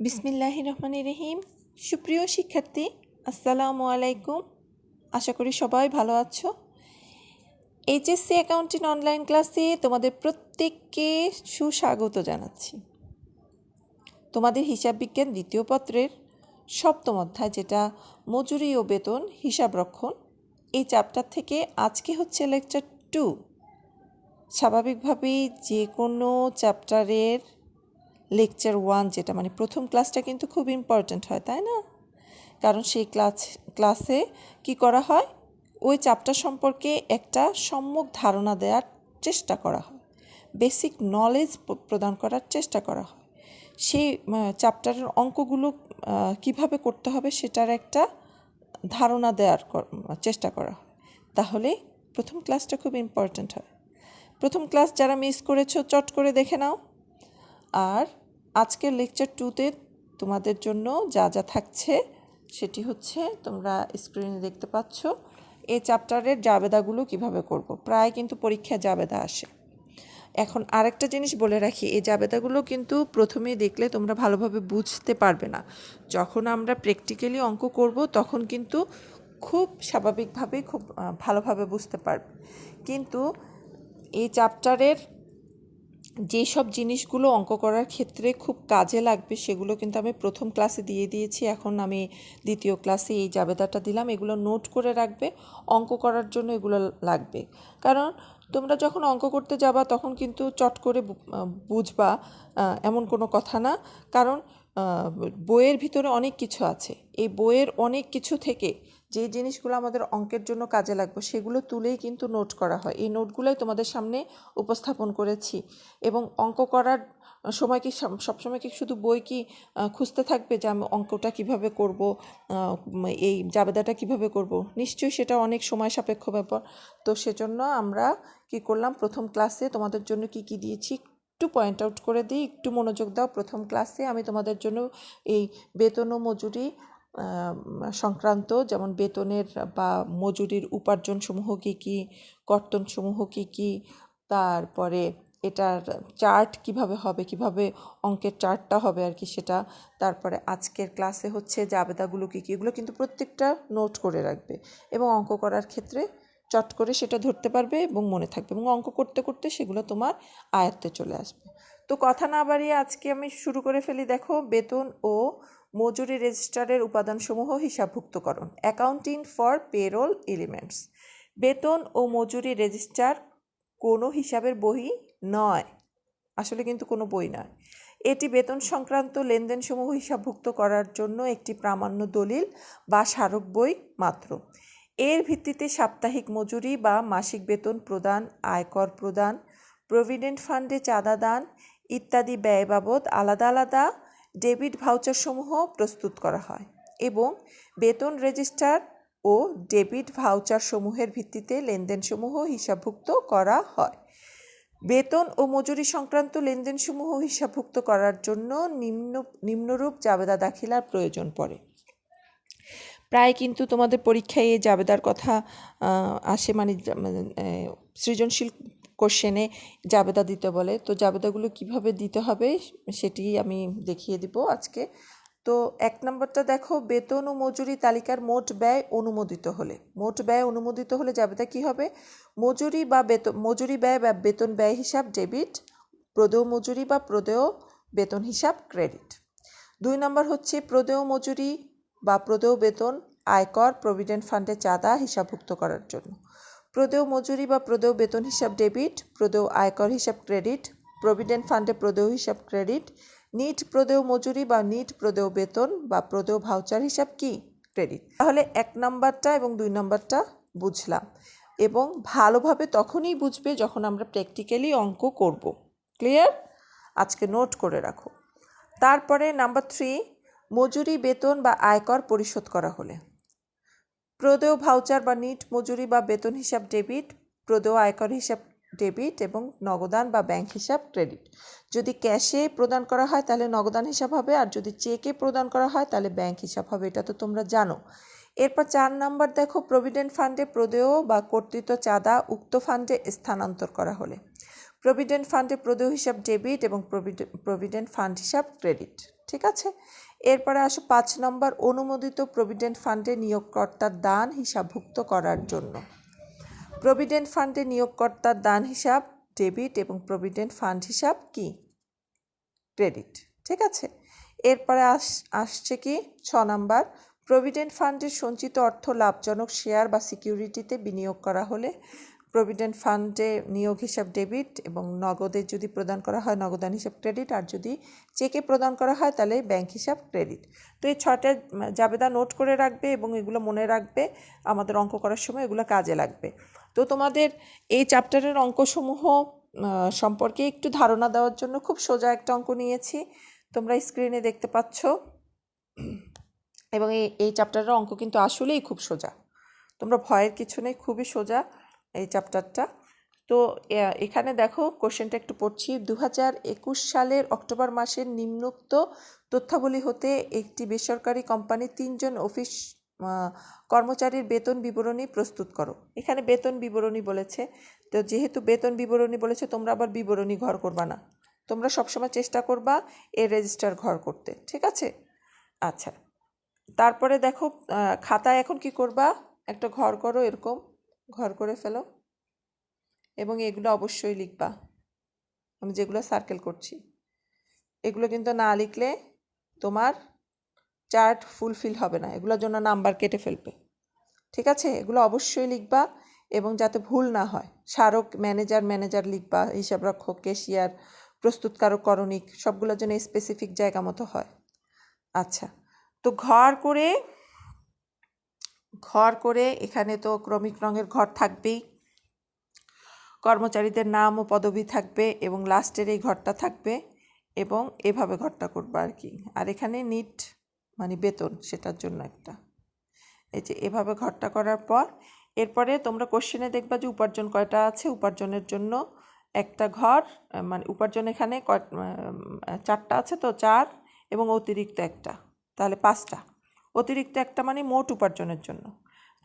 বিসমিল্লাহির রহমানির রহিম। সুপ্রিয় শিক্ষার্থী, আসসালামু আলাইকুম। আশা করি সবাই ভালো আছো। এইচএসসি অ্যাকাউন্টিং অনলাইন ক্লাসে তোমাদের প্রত্যেককে সুস্বাগত জানাচ্ছি। তোমাদের হিসাব বিজ্ঞান দ্বিতীয় পত্রের সপ্তম অধ্যায়, যেটা মজুরি ও বেতন হিসাব রক্ষণ, এই চ্যাপ্টার থেকে আজকে হচ্ছে লেকচার 2। স্বাভাবিকভাবেই যে কোনো চ্যাপ্টারের লেকচার 1, যেটা মানে প্রথম ক্লাসটা কিন্তু খুব ইম্পর্ট্যান্ট হয়, তাই না? কারণ সেই ক্লাসে কি করা হয়, ওই চ্যাপ্টার সম্পর্কে একটা সম্যক ধারণা দেওয়ার চেষ্টা করা হয়, বেসিক নলেজ প্রদান করার চেষ্টা করা হয়। সেই চ্যাপ্টারের অঙ্কগুলো কিভাবে করতে হবে সেটার একটা ধারণা দেওয়ার চেষ্টা করা হয়। তাহলে প্রথম ক্লাসটা খুব ইম্পর্ট্যান্ট হয়। প্রথম ক্লাস যারা মিস করেছো চট করে দেখে নাও। আর আজকের লেকচার 2তে তোমাদের জন্য যা যা থাকছে সেটি হচ্ছে, তোমরা স্ক্রিনে দেখতে পাচ্ছ, এই চ্যাপ্টারের জাবেদাগুলো কিভাবে করব। প্রায় কিন্তু পরীক্ষায় জাবেদা আসে। এখন আরেকটা জিনিস বলে রাখি, এই জাবেদাগুলো কিন্তু প্রথমেই দেখলে তোমরা ভালোভাবে বুঝতে পারবে না। যখন আমরা প্র্যাকটিক্যালি অঙ্ক করব তখন কিন্তু খুব স্বাভাবিকভাবেই খুব ভালোভাবে বুঝতে পারবে। কিন্তু এই চ্যাপ্টারের যেসব জিনিসগুলো অঙ্ক করার ক্ষেত্রে খুব কাজে লাগবে সেগুলো কিন্তু আমি প্রথম ক্লাসে দিয়ে দিয়েছি। এখন আমি দ্বিতীয় ক্লাসে এই জাবেদাটা দিলাম। এগুলো নোট করে রাখবে, অঙ্ক করার জন্য এগুলো লাগবে। কারণ তোমরা যখন অঙ্ক করতে যাবা তখন কিন্তু চট করে বুঝবা এমন কোনো কথা না। কারণ বইয়ের ভিতরে অনেক কিছু আছে। এই বইয়ের অনেক কিছু থেকে যে জিনিসগুলো আমাদের অঙ্কের জন্য কাজে লাগবে সেগুলো তুলেই কিন্তু নোট করা হয়। এই নোটগুলোই তোমাদের সামনে উপস্থাপন করেছি। এবং অঙ্ক করার সময় কি সবসময় কি শুধু বই কি খুঁজতে থাকবে যে আমি অঙ্কটা কিভাবে করব, এই জাবেদাটা কিভাবে করব? নিশ্চয়ই সেটা অনেক সময় সাপেক্ষ ব্যাপার। তো সেজন্য আমরা কি করলাম, প্রথম ক্লাসে তোমাদের জন্য কি কি দিয়েছি একটু পয়েন্ট আউট করে দিই, একটু মনোযোগ দাও। প্রথম ক্লাসে আমি তোমাদের জন্য এই বেতন ও মজুরি সংক্রান্ত, যেমন বেতনের বা মজুরির উপার্জনসমূহ কী কী, কর্তনসমূহ কী কী, তারপরে এটার চার্ট কিভাবে হবে, কিভাবে অঙ্কের চার্টটা হবে আর কি সেটা, তারপরে আজকের ক্লাসে হচ্ছে জাবেদাগুলো কী কী, এগুলো কিন্তু প্রত্যেকটা নোট করে রাখবে এবং অঙ্ক করার ক্ষেত্রে চট করে সেটা ধরতে পারবে এবং মনে থাকবে, এবং অঙ্ক করতে করতে সেগুলো তোমার আয়ত্তে চলে আসবে। তো কথা না বাড়িয়ে আজকে আমি শুরু করে ফেলি। দেখো, বেতন ও মজুরি রেজিস্টারের উপাদানসমূহ হিসাবভুক্তকরণ, অ্যাকাউন্টিং ফর পেরোল এলিমেন্টস। বেতন ও মজুরি রেজিস্টার কোনো হিসাবের বই নয়, আসলে কিন্তু কোনো বই নয়। এটি বেতন সংক্রান্ত লেনদেনসমূহ হিসাবভুক্ত করার জন্য একটি প্রামাণ্য দলিল বা স্মারক বই মাত্র। এর ভিত্তিতে সাপ্তাহিক মজুরি বা মাসিক বেতন প্রদান, আয়কর প্রদান, প্রভিডেন্ট ফান্ডে চাঁদা দান ইত্যাদি ব্যয় বাবদ আলাদা আলাদা ডেবিট ভাউচারসমূহ প্রস্তুত করা হয় এবং বেতন রেজিস্টার ও ডেবিট ভাউচারসমূহের ভিত্তিতে লেনদেনসমূহ হিসাবভুক্ত করা হয়। বেতন ও মজুরি সংক্রান্ত লেনদেনসমূহ হিসাবভুক্ত করার জন্য নিম্নরূপ জাবেদা দাখিলার প্রয়োজন পড়ে। প্রায় কিন্তু তোমাদের পরীক্ষায় এই জাবেদার কথা আসে, মানে সৃজনশীল কোশ্চেনে জাবেদা দিতে বলে। তো জাবেদাগুলো কিভাবে দিতে হবে সেটি আমি দেখিয়ে দিব আজকে। তো 1 নম্বরটা দেখো, বেতন ও মজুরি তালিকার মোট ব্যয় অনুমোদিত হলে। মোট ব্যয় অনুমোদিত হলে জাবেদা কি হবে? মজুরি ব্যয় বা বেতন ব্যয় হিসাব ডেবিট, প্রদেয় মজুরি বা প্রদেয় বেতন হিসাব ক্রেডিট। 2 নম্বর হচ্ছে প্রদেয় মজুরি বা প্রদেয় বেতন, আয়কর, প্রভিডেন্ট ফান্ডে চাঁদা হিসাবভুক্ত করার জন্য। প্রদেয় মজুরি বা প্রদেয় বেতন হিসাব ডেবিট, প্রদেয় আয়কর হিসাব ক্রেডিট, প্রভিডেন্ট ফান্ডে প্রদেয় হিসাব ক্রেডিট, নিট প্রদেয় মজুরি বা নিট প্রদেয় বেতন বা প্রদেয় ভাউচার হিসাব কি? ক্রেডিট। তাহলে 1 নম্বরটা এবং 2 নম্বরটা বুঝলাম, এবং ভালোভাবে তখনই বুঝবে যখন আমরা প্র্যাকটিক্যালি অঙ্ক করব। ক্লিয়ার? আজকে নোট করে রাখো। তারপরে নাম্বার 3, মজুরি, বেতন বা আয়কর পরিশোধ করা হলে। প্রদেয় ভাউচার বা নিট মজুরি বা বেতন হিসাব ডেবিট, প্রদেয় আয়কর হিসাব ডেবিট এবং নগদান বা ব্যাংক হিসাব ক্রেডিট। যদি ক্যাশে প্রদান করা হয় তাহলে নগদান হিসাব হবে, আর যদি চেকে প্রদান করা হয় তাহলে ব্যাংক হিসাব হবে। এটা তো তোমরা জানো। এরপর 4 নম্বর দেখো, প্রভিডেন্ট ফান্ডে প্রদেয় বা কর্তৃত্ব চাঁদা উক্ত ফান্ডে স্থানান্তর করা হলে। প্রভিডেন্ট ফান্ডে প্রদেয় হিসাব ডেবিট এবং প্রভিডেন্ট ফান্ড হিসাব ক্রেডিট। ঠিক আছে, এরপরে আসো 5 নম্বর, অনুমোদিত প্রভিডেন্ট ফান্ডে নিয়োগকর্তার দান হিসাবভুক্ত করার জন্য। প্রভিডেন্ট ফান্ডে নিয়োগকর্তার দান হিসাব ডেবিট এবং প্রভিডেন্ট ফান্ড হিসাব কি? ক্রেডিট। ঠিক আছে, এরপরে আসছে কি 6 নম্বর, প্রভিডেন্ট ফান্ডের সঞ্চিত অর্থ লাভজনক শেয়ার বা সিকিউরিটিতে বিনিয়োগ করা হলে প্রভিডেন্ট ফান্ডে নিয়োগ হিসাব ডেবিট এবং নগদে যদি প্রদান করা হয় নগদান হিসাব ক্রেডিট, আর যদি চেকে প্রদান করা হয় তাহলে ব্যাংক হিসাব ক্রেডিট। তো এই 6টা জাবেদা নোট করে রাখবে এবং এগুলো মনে রাখবে, আমাদের অঙ্ক করার সময় এগুলো কাজে লাগবে। তো তোমাদের এই চ্যাপ্টারের অঙ্কসমূহ সম্পর্কে একটু ধারণা দেওয়ার জন্য খুব সোজা একটা অঙ্ক নিয়েছি, তোমরা স্ক্রিনে দেখতে পাচ্ছ। এবং এই চ্যাপ্টারের অঙ্ক কিন্তু আসলেই খুব সোজা, তোমরা ভয়ের কিছু নেই, খুবই সোজা এই চ্যাপ্টারটা। তো এখানে দেখো কোশ্চেনটা একটু পড়ছি। 2021 সালের অক্টোবর মাসের নিম্নোক্ত তথ্যাবলী হতে একটি বেসরকারি কোম্পানির 3 জন অফিস কর্মচারীর বেতন বিবরণী প্রস্তুত করো। এখানে বেতন বিবরণী বলেছে, তো যেহেতু বেতন বিবরণী বলেছে তোমরা আবার বিবরণী ঘর করবা না, তোমরা সবসময় চেষ্টা করবা এর রেজিস্টার ঘর করতে। ঠিক আছে, আচ্ছা, তারপরে দেখো খাতায় এখন কি করবা, একটা ঘর করো, এরকম ঘর করে ফেলো এবং এগুলো অবশ্যই লিখবা। আমি যেগুলো সার্কেল করছি এগুলো কিন্তু না লিখলে তোমার চার্ট ফুলফিল হবে না, এগুলোর জন্য নাম্বার কেটে ফেলবে। ঠিক আছে, এগুলো অবশ্যই লিখবা এবং যাতে ভুল না হয়। স্মারক, ম্যানেজার লিখবা, হিসাব রক্ষক, ক্যাশিয়ার, প্রস্তুতকারক, করণিক, সবগুলোর জন্য স্পেসিফিক জায়গা মতো হয়। আচ্ছা, তো ঘর করে এখানে তো ক্রমিক রঙের ঘর থাকবেই, কর্মচারীদের নাম ও পদবি থাকবে এবং লাস্টের এই ঘরটা থাকবে এবং এভাবে ঘরটা করবো আর কি। আর এখানে নিট মানে বেতন, সেটার জন্য একটা, এই যে এভাবে ঘরটা করার পর এরপরে তোমরা কোশ্চেনে দেখবা যে উপার্জন কয়টা আছে। উপার্জনের জন্য একটা ঘর, মানে উপার্জন এখানে 4টা আছে, তো 4 এবং অতিরিক্ত একটা, তাহলে 5টা। অতিরিক্ত একটা মানে মোট উপার্জনের জন্য।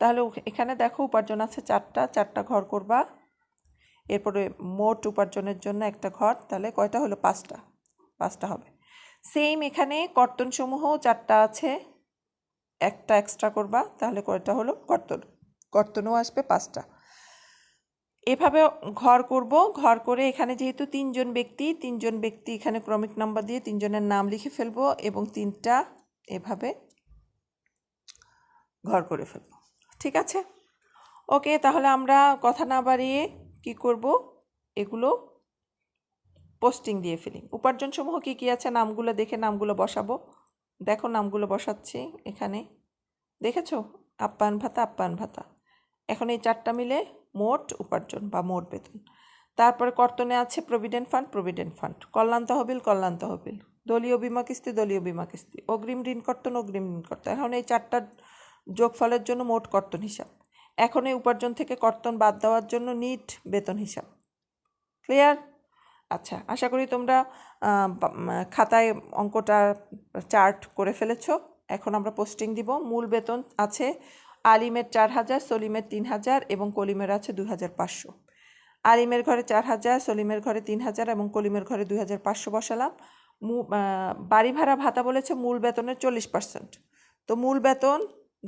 তাহলে এখানে দেখো উপার্জন আছে 4টা ঘর করবা, এরপরে মোট উপার্জনের জন্য একটা ঘর, তাহলে কয়টা হলো? 5টা হবে। সেম এখানে কর্তনসমূহও 4টা আছে, একটা এক্সট্রা করবা, তাহলে কয়টা হলো? কর্তনও আসবে 5টা। এভাবে ঘর করব। ঘর করে এখানে যেহেতু 3 জন ব্যক্তি এখানে ক্রমিক নাম্বার দিয়ে 3 জনের নাম লিখে ফেলবো এবং 3টা এভাবে ঘর করে ফেলবো। ঠিক আছে, ওকে, তাহলে আমরা কথা না বাড়িয়ে কি করব, এগুলো পোস্টিং দিয়ে ফেলি। উপার্জন সমূহ কী কী আছে নামগুলো দেখে নামগুলো বসাবো। দেখো নামগুলো বসাচ্ছি এখানে, দেখেছো? আপ্যায়ন ভাতা। এখন এই 4টা মিলে মোট উপার্জন বা মোট বেতন। তারপরে কর্তনে আছে প্রভিডেন্ট ফান্ড, কল্যাণ তহবিল, দলীয় বীমা কিস্তি, অগ্রিম ঋণ কর্তন। এখন এই 4টার যোগফলের জন্য মোট কর্তন হিসাব। এখন এই উপার্জন থেকে কর্তন বাদ দেওয়ার জন্য নিট বেতন হিসাব। ক্লিয়ার? আচ্ছা, আশা করি তোমরা খাতায় অঙ্কটা চার্ট করে ফেলেছ। এখন আমরা পোস্টিং দিব। মূল বেতন আছে আলিমের 4000, সলিমের 3000 এবং কলিমের আছে 2500। আলিমের ঘরে 4000, সলিমের ঘরে 3000 এবং কলিমের ঘরে 2500 বসালাম। বাড়ি ভাড়া ভাতা বলেছে মূল বেতনের 40%। তো মূল বেতন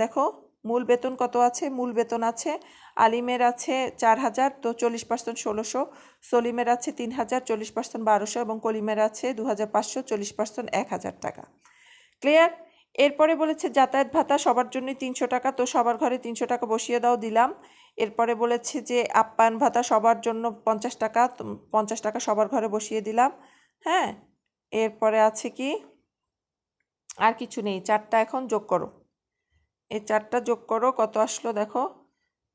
দেখো, মূল বেতন কত আছে? মূল বেতন আছে আলিমের আছে 4000, তো 40% 1600, সলিমের আছে 3000, 40% 1200 এবং কলিমের আছে 2500, 40% 1000 টাকা। ক্লিয়ার? এরপরে বলেছে যাতায়াত ভাতা সবার জন্যই 300 টাকা, তো সবার ঘরে 300 টাকা বসিয়ে দাও, দিলাম। এরপরে বলেছে যে আপ্যায়ন ভাতা সবার জন্য 50 টাকা, 50 টাকা সবার ঘরে বসিয়ে দিলাম। হ্যাঁ, এরপরে আছে কি, আর কিছু নেই। 4টা এখন যোগ করো, এই 4টা যোগ করো, কত আসলো দেখো।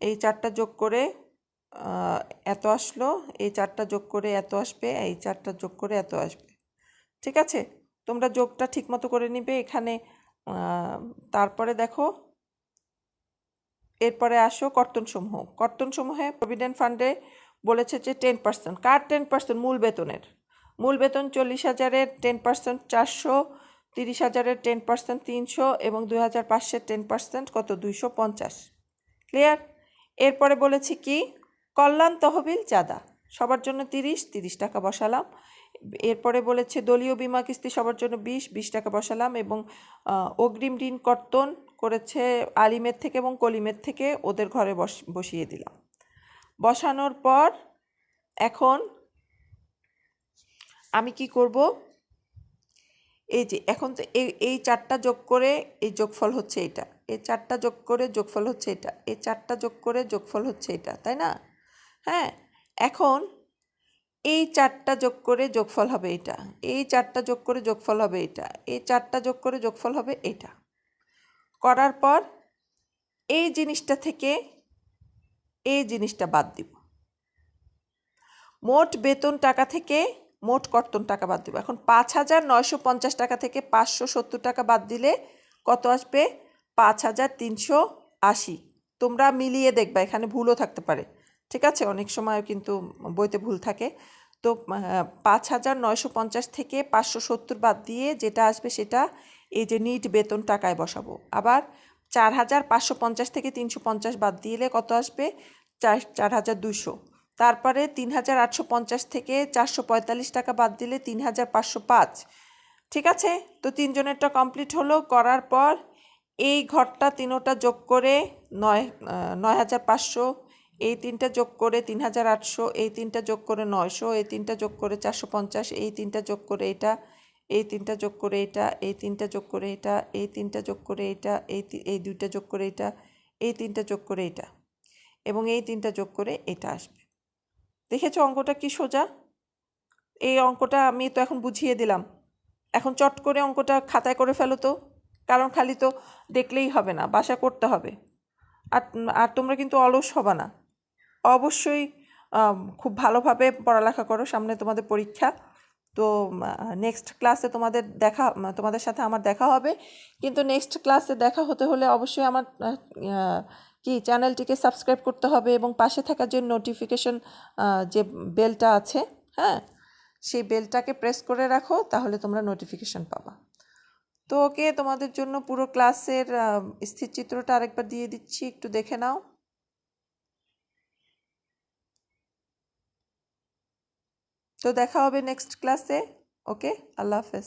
এই 4টা যোগ করে এত আসলো, এই 4টা যোগ করে এত আসবে, এই 4টা যোগ করে এত আসবে। ঠিক আছে, তোমরা যোগটা ঠিক মতো করে নিবে এখানে। তারপরে দেখো, এরপরে আসো কর্তনসমূহে প্রভিডেন্ট ফান্ডে বলেছে যে 10%। কার 10%? মূল বেতনের। মূল বেতন 40,000-এর 10% 400, 30,000-এর 10% 300 এবং 2500-এর 10% কত? 250। ক্লিয়ার? এরপরে বলেছি কি, কল্যাণ তহবিল চাঁদা সবার জন্য 30 টাকা বসালাম। এরপরে বলেছে দলীয় বীমা কিস্তি সবার জন্য 20 টাকা বসালাম, এবং অগ্রিম ঋণ কর্তন করেছে আলিমের থেকে এবং কলিমের থেকে, ওদের ঘরে বসিয়ে দিলাম। বসানোর পর এখন আমি কি করব, এই যে এখন তো এই 4টা যোগ করে এই যোগফল হচ্ছে এটা, এই 4টা যোগ করে যোগফল হচ্ছে এটা, এই 4টা যোগ করে যোগফল হচ্ছে এটা, তাই না? হ্যাঁ, এখন এই 4টা যোগ করে যোগফল হবে এটা, এই 4টা যোগ করে যোগফল হবে এটা, এই 4টা যোগ করে যোগফল হবে এটা। করার পর এই জিনিসটা থেকে এই জিনিসটা বাদ দিব। মোট বেতন টাকা থেকে মোট কর্তন টাকা বাদ দিব। এখন 5,950 টাকা থেকে 570 টাকা বাদ দিলে কত আসবে? 5,380। তোমরা মিলিয়ে দেখবা, এখানে ভুলও থাকতে পারে, ঠিক আছে? অনেক সময় কিন্তু বইতে ভুল থাকে। তো 5,950 থেকে 570 বাদ দিয়ে যেটা আসবে সেটা এই যে নিট বেতন টাকায় বসাবো। আবার 4,550 থেকে 350 বাদ দিলে কত আসবে? 4,200। তারপরে 3,850 থেকে 445 টাকা বাদ দিলে 3,505। ঠিক আছে? তো 3জনেরটা কমপ্লিট হলো। করার পর এই ঘরটা তিনোটা যোগ করে 9,500, এই 3টা যোগ করে 3,800, এই 3টা যোগ করে 900, এই 3টা যোগ করে 450, এই 3টা যোগ করে এটা, এই 3টা যোগ করে এটা, এই 3টা যোগ করে এটা, এই 3টা যোগ করে এটা, এই 2টা যোগ করে এটা, এই 3টা যোগ করে এটা, এবং এই 3টা যোগ করে এটা আসবে। দেখেছো অঙ্কটা কি সোজা? এই অঙ্কটা আমি তো এখন বুঝিয়ে দিলাম, এখন চট করে অঙ্কটা খাতায় করে ফেলো তো, কারণ খালি তো দেখলেই হবে না, বাসা করতে হবে। আর আর তোমরা কিন্তু অলস হবে না, অবশ্যই খুব ভালোভাবে পড়ালেখা করো, সামনে তোমাদের পরীক্ষা। তো নেক্সট ক্লাসে তোমাদের সাথে আমার দেখা হবে, কিন্তু নেক্সট ক্লাসে দেখা হতে হলে অবশ্যই আমার চ্যানেলটিকে সাবস্ক্রাইব করতে হবে, এবং পাশে থাকা যে নোটিফিকেশন যে বেলটা আছে, হ্যাঁ, সেই বেলটাকে প্রেস করে রাখো, তাহলে তোমরা নোটিফিকেশন পাবা। তো ওকে, তোমাদের জন্য পুরো ক্লাসের স্থিরচিত্রটা আরেকবার দিয়ে দিচ্ছি, একটু দেখে নাও। তো দেখা হবে নেক্সট ক্লাসে। ওকে, আল্লাহ হাফেজ।